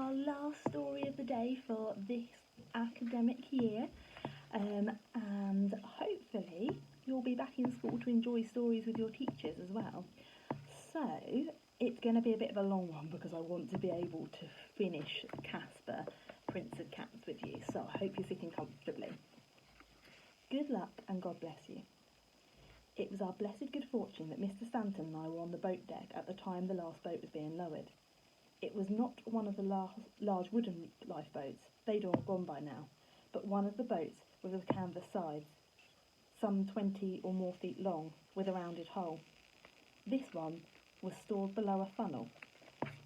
our last story of the day for this academic year, and hopefully you'll be back in school to enjoy stories with your teachers as well. So it's going to be a bit of a long one because I want to be able to finish Kaspar, Prince of Cats with you, so I hope you're sitting comfortably. Good luck and God bless you. It was our blessed good fortune that Mr. Stanton and I were on the boat deck at the time the last boat was being lowered. It was not one of the large wooden lifeboats, they'd all gone by now, but one of the boats with the canvas sides, some 20 or more feet long, with a rounded hull. This one was stored below a funnel,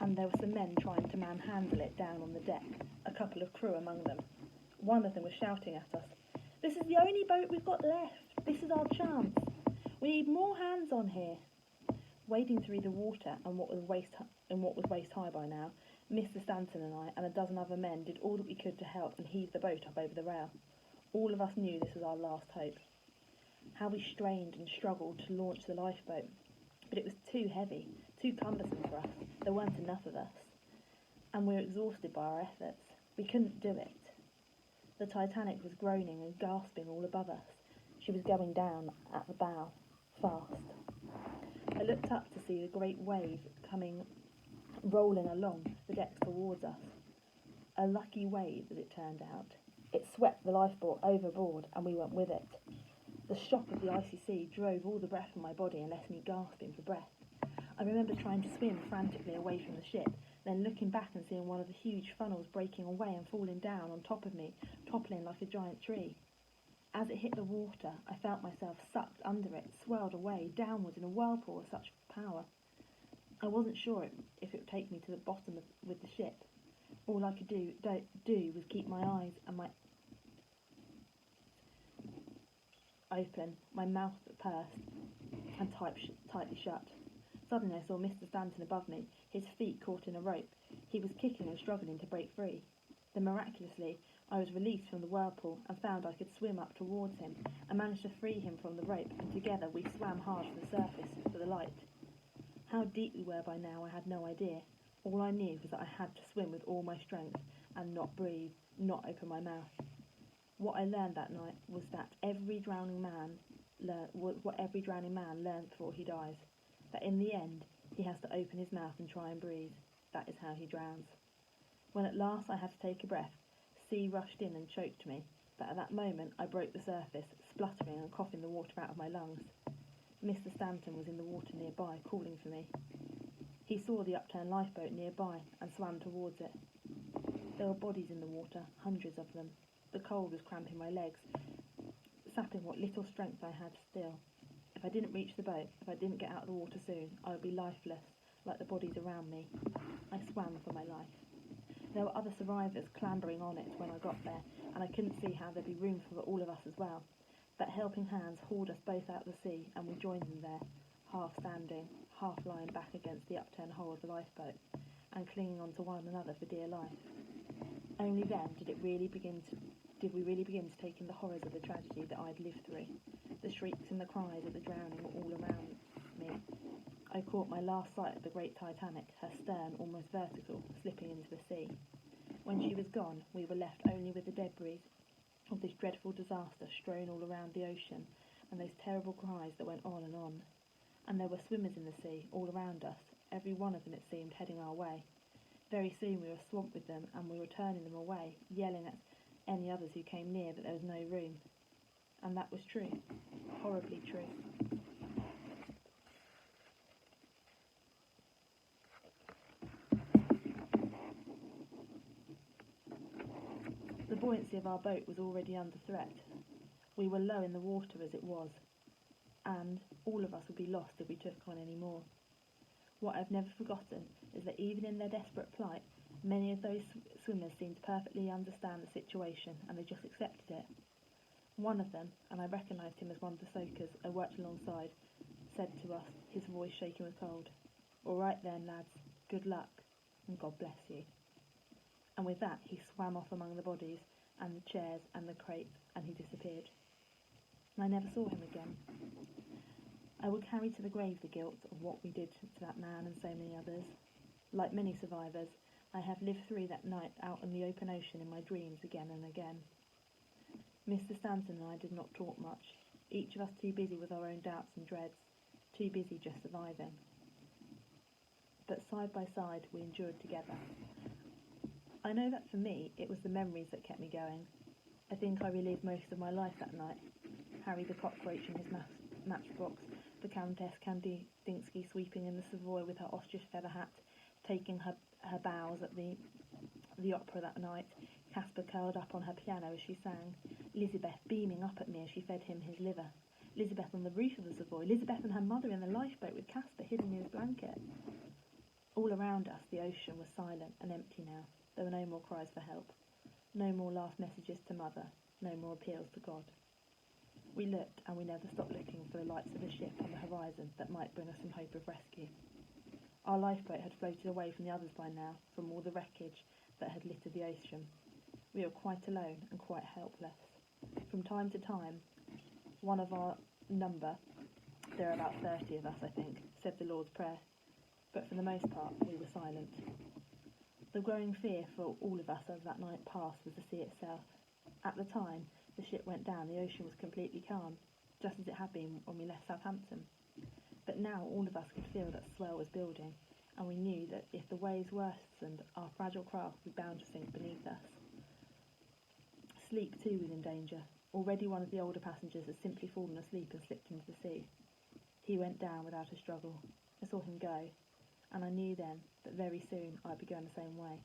and there were some men trying to manhandle it down on the deck, a couple of crew among them. One of them was shouting at us, "This is the only boat we've got left. This is our chance. We need more hands on here." Wading through the water and what was waist high by now, Mr. Stanton and I and a dozen other men did all that we could to help and heave the boat up over the rail. All of us knew this was our last hope. How we strained and struggled to launch the lifeboat, but it was too heavy, too cumbersome for us. There weren't enough of us, and we were exhausted by our efforts. We couldn't do it. The Titanic was groaning and gasping all above us. She was going down at the bow, fast. I looked up to see the great wave rolling along the decks towards us. A lucky wave, as it turned out. It swept the lifeboat overboard, and we went with it. The shock of the icy sea drove all the breath from my body and left me gasping for breath. I remember trying to swim frantically away from the ship, then looking back and seeing one of the huge funnels breaking away and falling down on top of me, toppling like a giant tree. As it hit the water, I felt myself sucked under it, swirled away, downwards in a whirlpool of such power. I wasn't sure if it would take me to the bottom with the ship. All I could do was keep my eyes and my open, my mouth pursed and tightly shut. Suddenly I saw Mr. Stanton above me, his feet caught in a rope. He was kicking and struggling to break free. Then miraculously, I was released from the whirlpool and found I could swim up towards him and managed to free him from the rope, and together we swam hard for the surface, for the light. How deep we were by now I had no idea. All I knew was that I had to swim with all my strength and not breathe, not open my mouth. What I learned that night was that every drowning man learns before he dies, that in the end he has to open his mouth and try and breathe. That is how he drowns. When at last I had to take a breath, sea rushed in and choked me, but at that moment I broke the surface, spluttering and coughing the water out of my lungs. Mr. Stanton was in the water nearby, calling for me. He saw the upturned lifeboat nearby and swam towards it. There were bodies in the water, hundreds of them. The cold was cramping my legs, sapping what little strength I had still. If I didn't reach the boat, if I didn't get out of the water soon, I would be lifeless, like the bodies around me. I swam for my life. There were other survivors clambering on it when I got there, and I couldn't see how there'd be room for all of us as well. But helping hands hauled us both out of the sea, and we joined them there, half standing, half lying back against the upturned hull of the lifeboat, and clinging on to one another for dear life. Only then did we really begin to take in the horrors of the tragedy that I'd lived through. The shrieks and the cries of the drowning were all around me. I caught my last sight of the great Titanic, her stern almost vertical, slipping into the sea. When she was gone, we were left only with the debris of this dreadful disaster strewn all around the ocean, and those terrible cries that went on and on. And there were swimmers in the sea, all around us, every one of them, it seemed, heading our way. Very soon we were swamped with them, and we were turning them away, yelling at any others who came near, but there was no room. And that was true. Horribly true. The buoyancy of our boat was already under threat. We were low in the water as it was, and all of us would be lost if we took on any more. What I've never forgotten is that even in their desperate plight, many of those swimmers seemed to perfectly understand the situation, and they just accepted it. One of them, and I recognised him as one of the soakers I worked alongside, said to us, his voice shaking with cold, "All right then, lads, good luck, and God bless you." And with that he swam off among the bodies and the chairs and the crates, and he disappeared. And I never saw him again. I will carry to the grave the guilt of what we did to that man and so many others. Like many survivors, I have lived through that night out in the open ocean in my dreams again and again. Mr. Stanton and I did not talk much, each of us too busy with our own doubts and dreads, too busy just surviving. But side by side we endured together. I know that for me it was the memories that kept me going. I think I relived most of my life that night. Harry the cockroach in his matchbox, the Countess Kandinsky sweeping in the Savoy with her ostrich feather hat, taking her bows at the opera that night, Kaspar curled up on her piano as she sang, Lizabeth beaming up at me as she fed him his liver, Lizabeth on the roof of the Savoy, Lizabeth and her mother in the lifeboat with Kaspar hidden in his blanket. All around us the ocean was silent and empty now. There were no more cries for help, no more last messages to mother, no more appeals to God. We looked, and we never stopped looking for the lights of a ship on the horizon that might bring us some hope of rescue. Our lifeboat had floated away from the others by now, from all the wreckage that had littered the ocean. We were quite alone and quite helpless. From time to time, one of our number, there are about 30 of us I think, said the Lord's Prayer, but for the most part we were silent. The growing fear for all of us as that night passed was the sea itself. At the time the ship went down, the ocean was completely calm, just as it had been when we left Southampton. But now all of us could feel that swell was building, and we knew that if the waves worsened, our fragile craft would be bound to sink beneath us. Sleep too was in danger. Already one of the older passengers had simply fallen asleep and slipped into the sea. He went down without a struggle. I saw him go, and I knew then that very soon I'd be going the same way.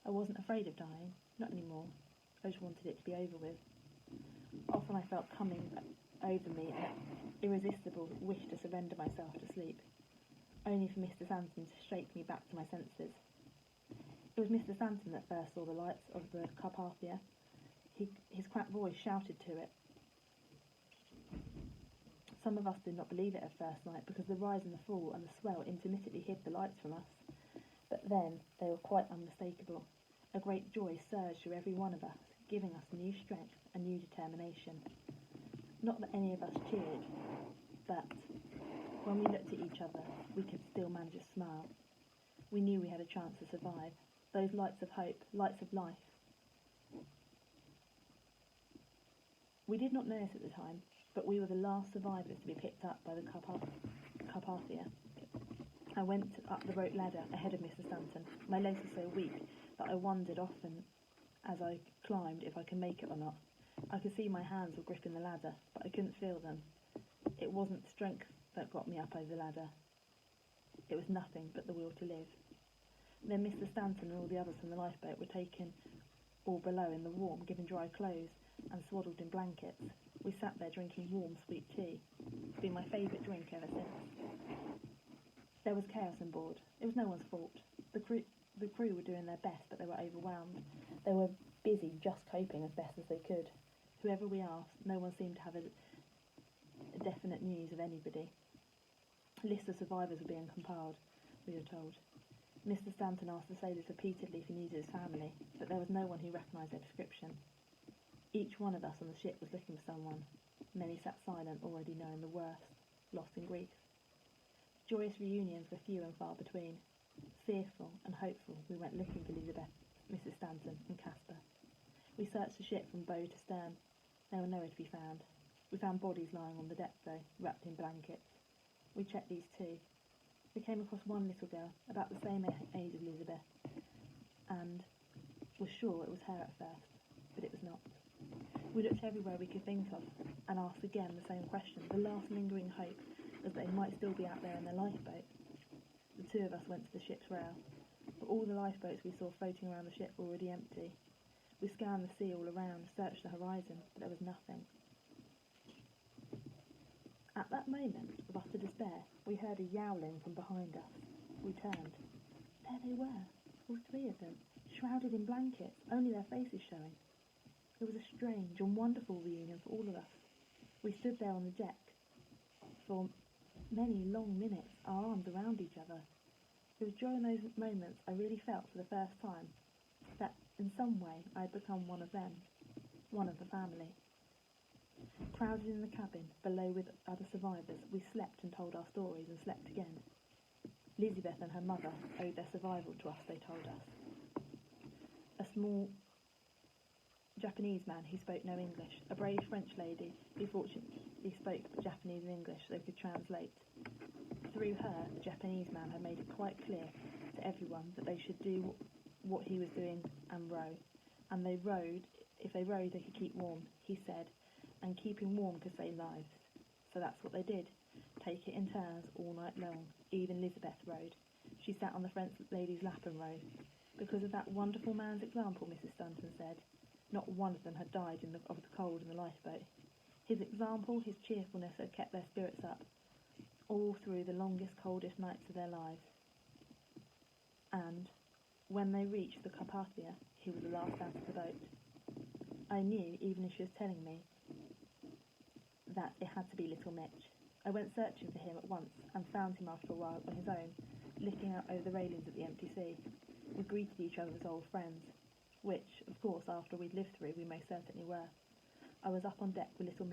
I wasn't afraid of dying, not anymore. I just wanted it to be over with. Often I felt coming over me an irresistible wish to surrender myself to sleep, only for Mr. Stanton to shake me back to my senses. It was Mr. Stanton that first saw the lights of the Carpathia. His cracked voice shouted to it. Some of us did not believe it at first night because the rise and the fall and the swell intermittently hid the lights from us. But then they were quite unmistakable. A great joy surged through every one of us, giving us new strength and new determination. Not that any of us cheered, but when we looked at each other, we could still manage a smile. We knew we had a chance to survive. Those lights of hope, lights of life. We did not know it at the time, but we were the last survivors to be picked up by the Carpathia. I went up the rope ladder ahead of Mr. Stanton. My legs were so weak that I wondered often as I climbed if I could make it or not. I could see my hands were gripping the ladder, but I couldn't feel them. It wasn't strength that got me up over the ladder. It was nothing but the will to live. Then Mr. Stanton and all the others from the lifeboat were taken all below in the warm, given dry clothes, and swaddled in blankets. We sat there drinking warm, sweet tea. It's been my favourite drink ever since. There was chaos on board. It was no one's fault. The crew were doing their best, but they were overwhelmed. They were busy just coping as best as they could. Whoever we asked, no one seemed to have a definite news of anybody. Lists of survivors were being compiled, we were told. Mr. Stanton asked the sailors repeatedly if he knew his family, but there was no one who recognised their description. Each one of us on the ship was looking for someone. Many sat silent, already knowing the worst, lost in grief. Joyous reunions were few and far between. Fearful and hopeful, we went looking for Elizabeth, Mrs. Stanton, and Kaspar. We searched the ship from bow to stern. They were nowhere to be found. We found bodies lying on the deck, though, wrapped in blankets. We checked these too. We came across one little girl, about the same age as Elizabeth, and were sure it was her at first, but it was not. We looked everywhere we could think of, and asked again the same question, the last lingering hope that they might still be out there in their lifeboat. The two of us went to the ship's rail, but all the lifeboats we saw floating around the ship were already empty. We scanned the sea all around, searched the horizon, but there was nothing. At that moment of utter despair, we heard a yowling from behind us. We turned. There they were, all three of them, shrouded in blankets, only their faces showing. It was a strange and wonderful reunion for all of us. We stood there on the deck for many long minutes, our arms around each other. It was during those moments I really felt for the first time that in some way I had become one of them, one of the family. Crowded in the cabin, below with other survivors, we slept and told our stories and slept again. Elizabeth and her mother owed their survival to us, they told us. small Japanese man who spoke no English, a brave French lady who fortunately spoke Japanese and English so could translate. Through her, the Japanese man had made it quite clear to everyone that they should do what he was doing and row. And they rowed. If they rowed, they could keep warm, he said, and keeping warm could save lives. So that's what they did. Take it in turns all night long. Even Elizabeth rowed. She sat on the French lady's lap and rowed. Because of that wonderful man's example, Mrs. Stanton said, not one of them had died of the cold in the lifeboat. His example, his cheerfulness had kept their spirits up all through the longest, coldest nights of their lives. And when they reached the Carpathia, he was the last out of the boat. I knew, even as she was telling me, that it had to be little Mitch. I went searching for him at once and found him after a while on his own, looking out over the railings at the empty sea. We greeted each other as old friends, which, of course, after we'd lived through, we most certainly were. I was up on deck with little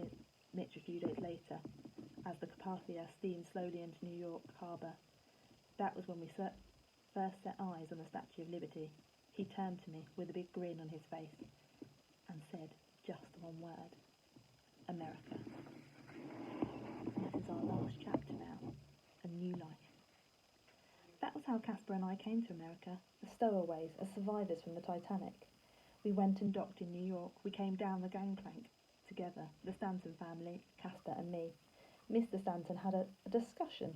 Mitch a few days later, as the Carpathia steamed slowly into New York harbour. That was when we first set eyes on the Statue of Liberty. He turned to me with a big grin on his face and said just one word: America. This is our last chapter now, a new life. That was how Kaspar and I came to America, as stowaways, as survivors from the Titanic. We went and docked in New York. We came down the gangplank together, the Stanton family, Kaspar and me. Mr. Stanton had a discussion,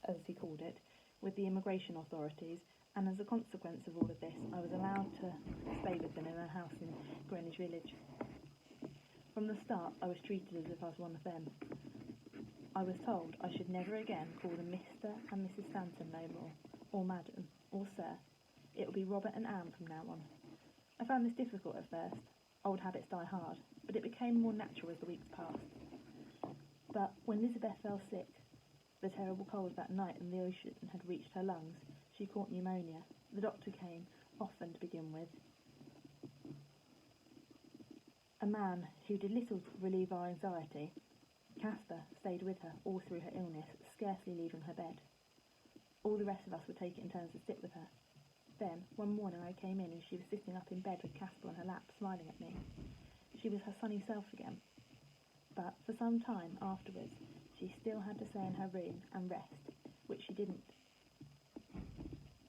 as he called it, with the immigration authorities, and as a consequence of all of this, I was allowed to stay with them in a house in Greenwich Village. From the start, I was treated as if I was one of them. I was told I should never again call them Mr. and Mrs. Stanton no more, or Madam, or Sir. It would be Robert and Anne from now on. I found this difficult at first. Old habits die hard, but it became more natural as the weeks passed. But when Elizabeth fell sick, the terrible cold that night and the ocean had reached her lungs, she caught pneumonia. The doctor came, often to begin with. A man who did little to relieve our anxiety. Kaspar stayed with her all through her illness, scarcely leaving her bed. All the rest of us would take it in turns to sit with her. Then, one morning I came in and she was sitting up in bed with Kaspar on her lap, smiling at me. She was her sunny self again. But for some time afterwards, she still had to stay in her room and rest, which she didn't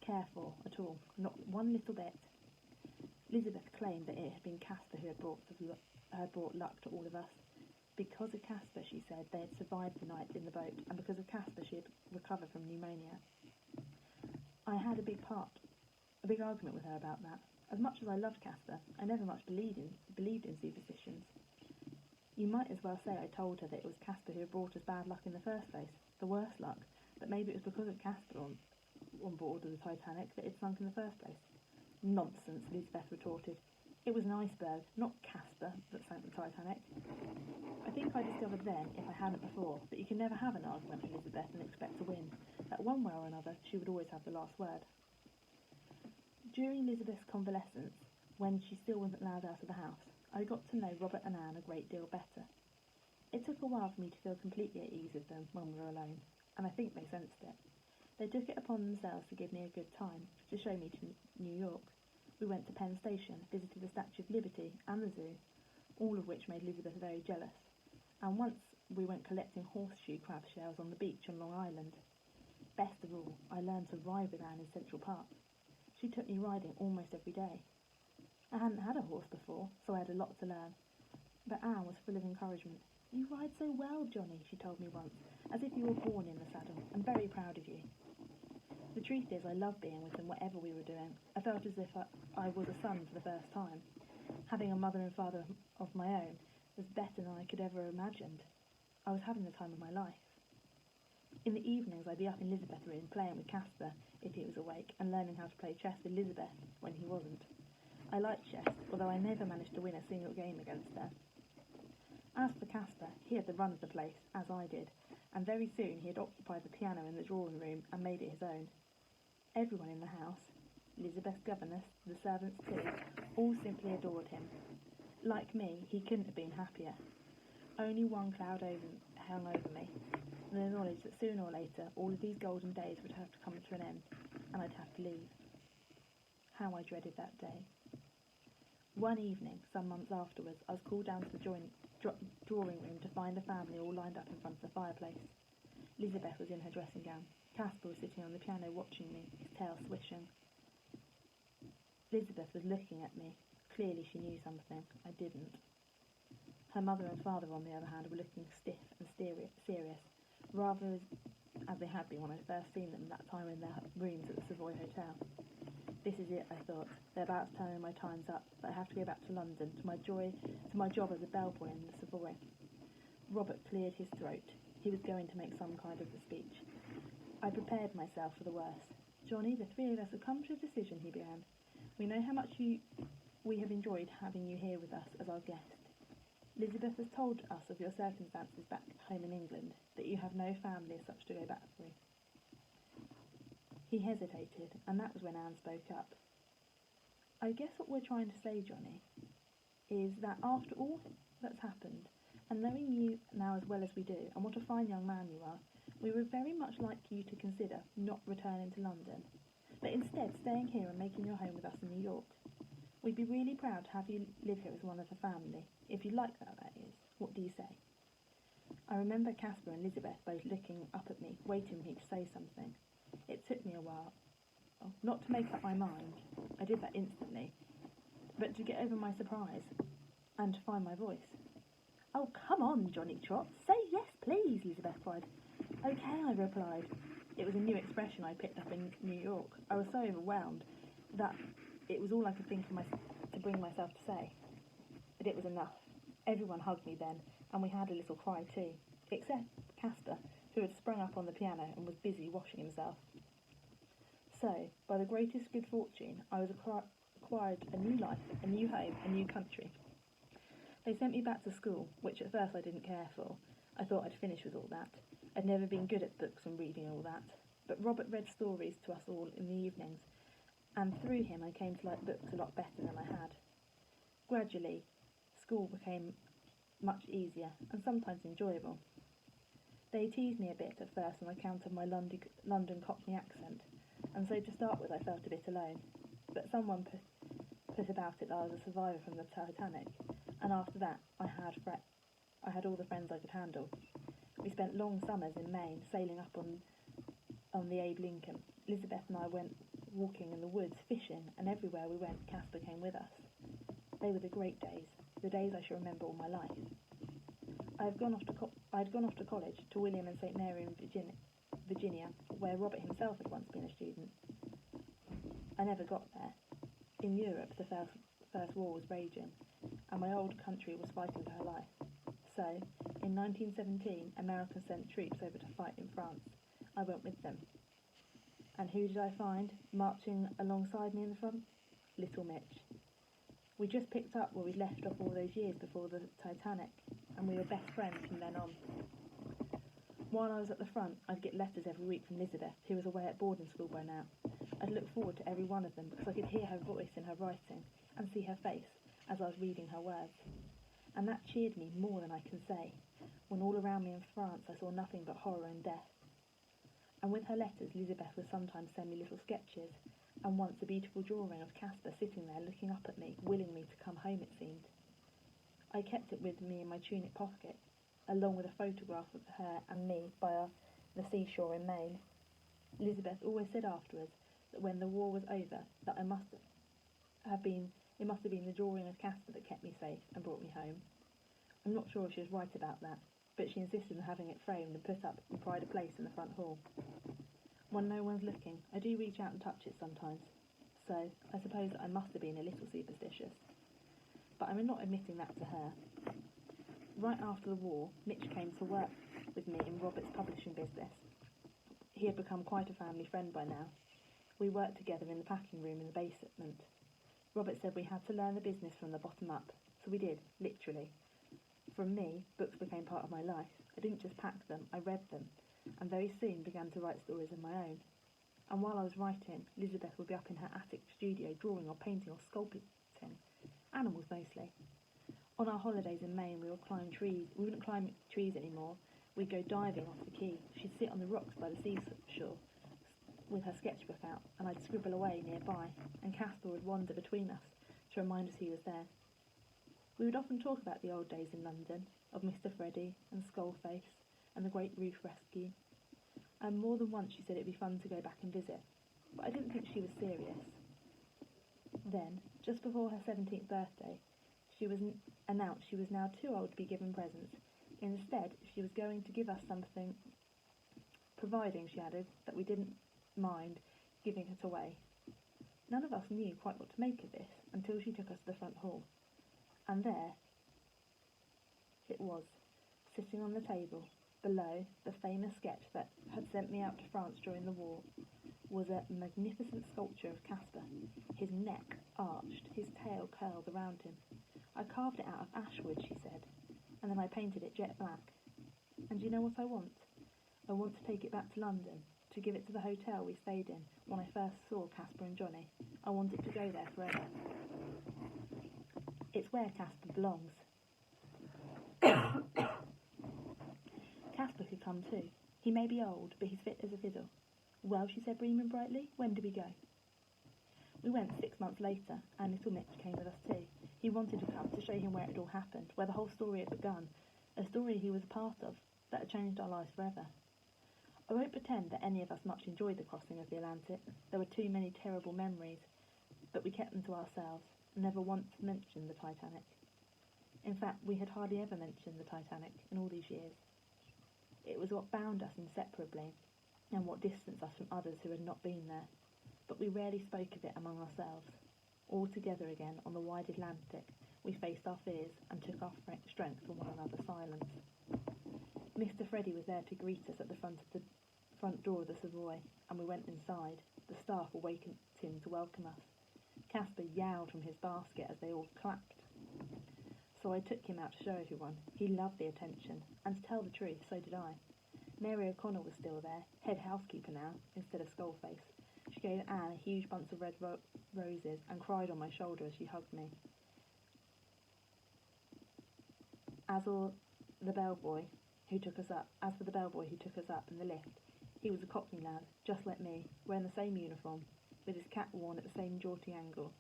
care for at all, not one little bit. Elizabeth claimed that it had been Kaspar who had brought luck to all of us. Because of Kaspar, she said, they had survived the night in the boat, and because of Kaspar she had recovered from pneumonia. I had a big argument with her about that. As much as I loved Kaspar, I never much believed in superstitions. You might as well say I told her that it was Kaspar who had brought us bad luck in the first place, the worst luck, that maybe it was because of Kaspar on board of the Titanic that it sunk in the first place. Nonsense, Elizabeth retorted. It was an iceberg, not Kaspar, that sank the Titanic. I think I discovered then, if I hadn't before, that you can never have an argument with Elizabeth and expect to win, that one way or another she would always have the last word. During Elizabeth's convalescence, when she still wasn't allowed out of the house, I got to know Robert and Anne a great deal better. It took a while for me to feel completely at ease with them when we were alone, and I think they sensed it. They took it upon themselves to give me a good time, to show me to New York. We went to Penn Station, visited the Statue of Liberty and the zoo, all of which made Elizabeth very jealous. And once we went collecting horseshoe crab shells on the beach on Long Island. Best of all, I learned to ride with Anne in Central Park. She took me riding almost every day. I hadn't had a horse before, so I had a lot to learn. But Anne was full of encouragement. "You ride so well, Johnny," she told me once, "as if you were born in the saddle. I'm very proud of you." The truth is, I loved being with them whatever we were doing. I felt as if I was a son for the first time. Having a mother and father of my own was better than I could ever have imagined. I was having the time of my life. In the evenings, I'd be up in Elizabeth's room playing with Kaspar if he was awake, and learning how to play chess with Elizabeth when he wasn't. I liked chess, although I never managed to win a single game against her. As for Kaspar, he had the run of the place, as I did, and very soon he had occupied the piano in the drawing room and made it his own. Everyone in the house, Elizabeth's governess, the servants too, all simply adored him. Like me, he couldn't have been happier. Only one cloud hung over me, the knowledge that sooner or later all of these golden days would have to come to an end, and I'd have to leave. How I dreaded that day. One evening, some months afterwards, I was called down to the drawing room to find the family all lined up in front of the fireplace. Elizabeth was in her dressing gown. Kaspar was sitting on the piano watching me, his tail swishing. Elizabeth was looking at me. Clearly she knew something. I didn't. Her mother and father, on the other hand, were looking stiff and serious, rather as they had been when I'd first seen them that time in their rooms at the Savoy Hotel. This is it, I thought. They're about to tell me my time's up, that I have to go back to London, to my job as a bellboy in the Savoy. Robert cleared his throat. He was going to make some kind of a speech. I prepared myself for the worst. Johnny, the three of us have come to a decision, he began. We know how much we have enjoyed having you here with us as our guest. Elizabeth has told us of your circumstances back home in England, that you have no family as such to go back through. He hesitated, and that was when Anne spoke up. I guess what we're trying to say, Johnny, is that after all that's happened, and knowing you now as well as we do, and what a fine young man you are, we would very much like you to consider not returning to London, but instead staying here and making your home with us in New York. We'd be really proud to have you live here as one of the family, if you like that is. What do you say? I remember Kaspar and Elizabeth both looking up at me, waiting for me to say something. It took me a while, not to make up my mind, I did that instantly, but to get over my surprise, and to find my voice. Oh, come on, Johnny Trot, say yes, please, Elizabeth cried. Okay, I replied. It was a new expression I picked up in New York. I was so overwhelmed that it was all I could think to bring myself to say. But it was enough. Everyone hugged me then, and we had a little cry too, except Kaspar, who had sprung up on the piano and was busy washing himself. So, by the greatest good fortune, I was acquired a new life, a new home, a new country. They sent me back to school, which at first I didn't care for. I thought I'd finish with all that. I'd never been good at books and reading all that. But Robert read stories to us all in the evenings, and through him I came to like books a lot better than I had. Gradually, school became much easier and sometimes enjoyable. They teased me a bit at first on account of my London Cockney accent, and so to start with I felt a bit alone. But someone put about it that I was a survivor from the Titanic, and after that I had all the friends I could handle. We spent long summers in Maine, sailing up on the Abe Lincoln. Elizabeth and I went walking in the woods, fishing, and everywhere we went, Kaspar came with us. They were the great days, the days I shall remember all my life. I had gone off to college, to William and St. Mary in Virginia, where Robert himself had once been a student. I never got there. In Europe, the First War was raging, and my old country was fighting for her life. So, in 1917, America sent troops over to fight in France. I went with them. And who did I find marching alongside me in the front? Little Mitch. We just picked up where we'd left off all those years before the Titanic, and we were best friends from then on. While I was at the front, I'd get letters every week from Elizabeth, who was away at boarding school by now. I'd look forward to every one of them because I could hear her voice in her writing and see her face as I was reading her words. And that cheered me more than I can say, when all around me in France I saw nothing but horror and death. And with her letters, Elizabeth would sometimes send me little sketches, and once a beautiful drawing of Kaspar sitting there looking up at me, willing me to come home, it seemed. I kept it with me in my tunic pocket, along with a photograph of her and me by the seashore in Maine. Elizabeth always said afterwards that when the war was over, that it must have been the drawing of Kaspar that kept me safe and brought me home. I'm not sure if she was right about that, but she insisted on having it framed and put up and pride a place in the front hall. When no one's looking, I do reach out and touch it sometimes, so I suppose I must have been a little superstitious. But I'm not admitting that to her. Right after the war, Mitch came to work with me in Robert's publishing business. He had become quite a family friend by now. We worked together in the packing room in the basement. Robert said we had to learn the business from the bottom up, so we did, literally. From me, books became part of my life. I didn't just pack them, I read them, and very soon began to write stories of my own. And while I was writing, Elizabeth would be up in her attic studio drawing or painting or sculpting. Animals mostly. On our holidays in Maine, we would climb trees. We wouldn't climb trees anymore. We'd go diving off the quay. She'd sit on the rocks by the seashore with her sketchbook out, and I'd scribble away nearby, and Kaspar would wander between us, to remind us he was there. We would often talk about the old days in London, of Mr. Freddy and Skullface and the Great Roof Rescue, and more than once she said it'd be fun to go back and visit, but I didn't think she was serious. Then, just before her 17th birthday, she was announced she was now too old to be given presents. Instead, she was going to give us something, providing, she added, that we didn't mind giving it away. None of us knew quite what to make of this until she took us to the front hall. And there it was, sitting on the table, below the famous sketch that had sent me out to France during the war, was a magnificent sculpture of Kaspar, his neck arched, his tail curled around him. I carved it out of ash wood, she said, and then I painted it jet black. And do you know what I want? I want to take it back to London, to give it to the hotel we stayed in when I first saw Kaspar and Johnny. I want it to go there forever. It's where Kaspar belongs. Kaspar could come too. He may be old, but he's fit as a fiddle. Well, she said, beaming brightly, when do we go? We went 6 months later, and little Mitch came with us too. He wanted to come to show him where it all happened, where the whole story had begun, a story he was a part of, that had changed our lives forever. I won't pretend that any of us much enjoyed the crossing of the Atlantic. There were too many terrible memories, but we kept them to ourselves, and never once mentioned the Titanic. In fact, we had hardly ever mentioned the Titanic in all these years. It was what bound us inseparably, and what distanced us from others who had not been there, but we rarely spoke of it among ourselves. All together again on the wide Atlantic, we faced our fears and took our strength from one another's silence. Mr. Freddy was there to greet us at the front door of the Savoy, and we went inside. The staff awakened him to welcome us. Kaspar yowled from his basket as they all clapped. So I took him out to show everyone. He loved the attention, and to tell the truth, so did I. Mary O'Connell was still there, head housekeeper now, instead of Skullface. She gave Anne a huge bunch of red roses and cried on my shoulder as she hugged me. As for the bellboy who took us up in the lift, he was a Cockney lad, just like me, wearing the same uniform, with his cap worn at the same jaunty angle.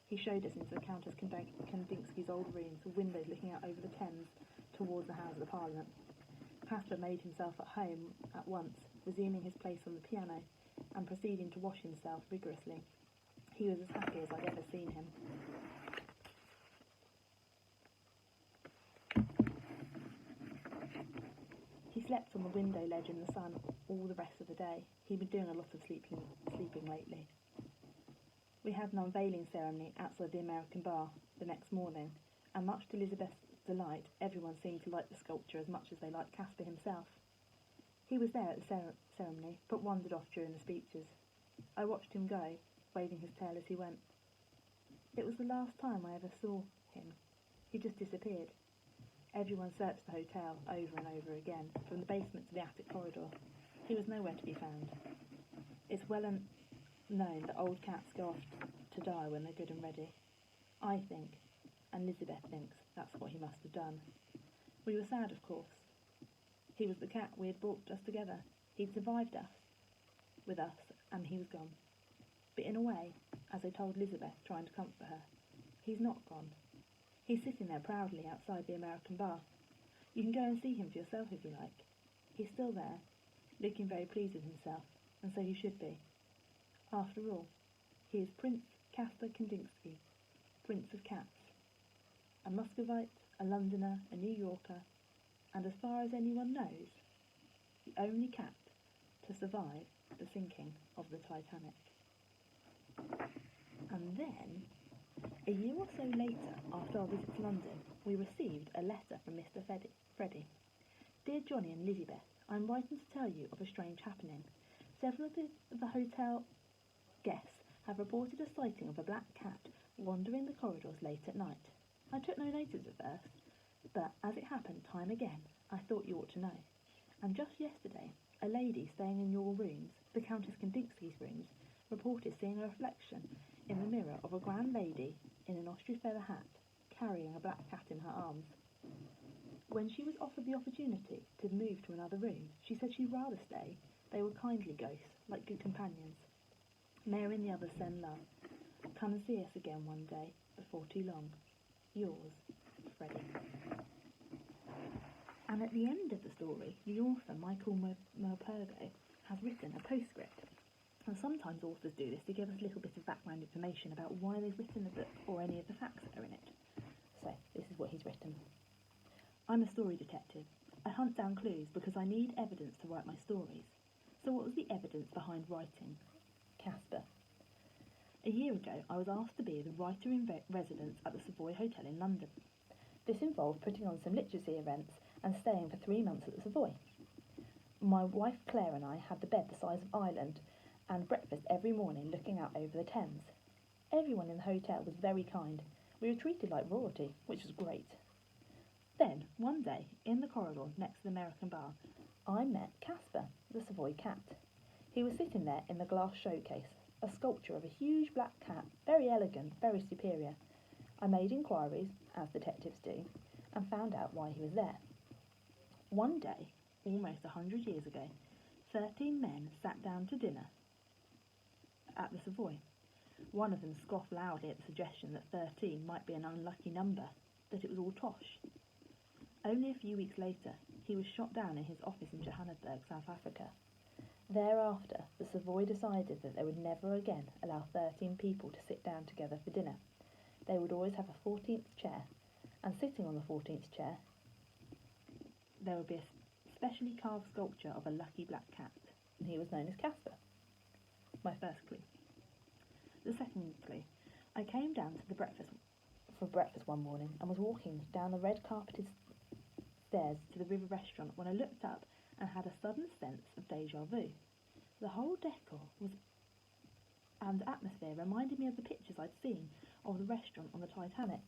He showed us into the Countess Kandinsky's old rooms, with windows looking out over the Thames towards the Houses of Parliament. Kaspar made himself at home at once, resuming his place on the piano and proceeding to wash himself vigorously. He was as happy as I'd ever seen him. He slept on the window ledge in the sun all the rest of the day. He'd been doing a lot of sleeping lately. We had an unveiling ceremony outside the American bar the next morning, and much to Elizabeth's delight, everyone seemed to like the sculpture as much as they liked Kaspar himself. He was there at the ceremony, but wandered off during the speeches. I watched him go, waving his tail as he went. It was the last time I ever saw him. He just disappeared. Everyone searched the hotel over and over again, from the basement to the attic corridor. He was nowhere to be found. It's well known that old cats go off to die when they're good and ready. I think, and Elizabeth thinks, that's what he must have done. We were sad, of course. He was the cat we had brought us together. He'd survived with us, and he was gone. But in a way, as I told Elizabeth, trying to comfort her, he's not gone. He's sitting there proudly outside the American bar. You can go and see him for yourself if you like. He's still there, looking very pleased with himself, and so he should be. After all, he is Prince Kaspar Kandinsky, Prince of Cats, a Muscovite, a Londoner, a New Yorker, and as far as anyone knows, the only cat to survive the sinking of the Titanic. And then, a year or so later, after our visit to London, we received a letter from Mr. Freddy. Dear Johnny and Elizabeth, I am writing to tell you of a strange happening. Several of the hotel guests have reported a sighting of a black cat wandering the corridors late at night. I took no notice at first, but as it happened time again, I thought you ought to know. And just yesterday, a lady staying in your rooms, the Countess Kandinsky's rooms, reported seeing a reflection in the mirror of a grand lady in an ostrich feather hat, carrying a black cat in her arms. When she was offered the opportunity to move to another room, she said she'd rather stay. They were kindly ghosts, like good companions. Mary and the others send love. come and see us again one day, before too long. Yours, Freddie. And at the end of the story, the author, Michael Morpurgo, has written a postscript. And sometimes authors do this to give us a little bit of background information about why they've written the book or any of the facts that are in it. So, this is what he's written. I'm a story detective. I hunt down clues because I need evidence to write my stories. So what was the evidence behind writing? Kaspar. A year ago, I was asked to be the writer-in-residence at the Savoy Hotel in London. This involved putting on some literacy events and staying for 3 months at the Savoy. My wife Claire and I had the bed the size of Ireland and breakfast every morning looking out over the Thames. Everyone in the hotel was very kind. We were treated like royalty, which was great. Then, one day, in the corridor next to the American bar, I met Kaspar, the Savoy cat. He was sitting there in the glass showcase, a sculpture of a huge black cat, very elegant, very superior. I made inquiries, as detectives do, and found out why he was there. One day, almost 100 years ago, 13 men sat down to dinner at the Savoy. One of them scoffed loudly at the suggestion that 13 might be an unlucky number, that it was all tosh. Only a few weeks later, he was shot down in his office in Johannesburg, South Africa. Thereafter, the Savoy decided that they would never again allow 13 people to sit down together for dinner. They would always have a 14th chair, and sitting on the 14th chair, there would be a specially carved sculpture of a lucky black cat, and he was known as Kaspar. My first clue. The second clue. I came down to for breakfast one morning and was walking down the red carpeted stairs to the River restaurant when I looked up and had a sudden sense of deja vu. The whole decor and atmosphere reminded me of the pictures I'd seen of the restaurant on the Titanic.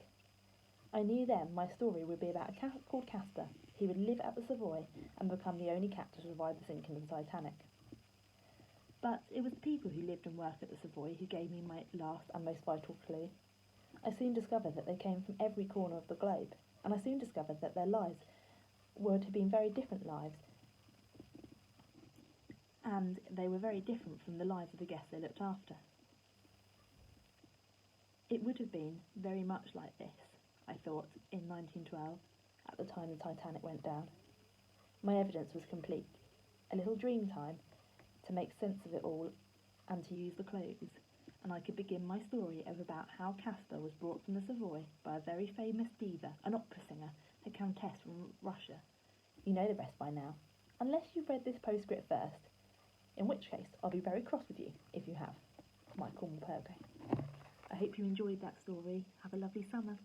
I knew then my story would be about a cat called Kaspar. He would live at the Savoy and become the only cat to survive the sinking of the Titanic. But it was the people who lived and worked at the Savoy who gave me my last and most vital clue. I soon discovered that they came from every corner of the globe, and I soon discovered that their lives were to have been very different lives, and they were very different from the lives of the guests they looked after. It would have been very much like this, I thought, in 1912, at the time the Titanic went down. My evidence was complete. A little dream time to make sense of it all and to use the clues, and I could begin my story of about how Kaspar was brought from the Savoy by a very famous diva, an opera singer, a countess from Russia. You know the rest by now, unless you've read this postscript first, in which case I'll be very cross with you if you have. Michael Morpurgo. I hope you enjoyed that story. Have a lovely summer.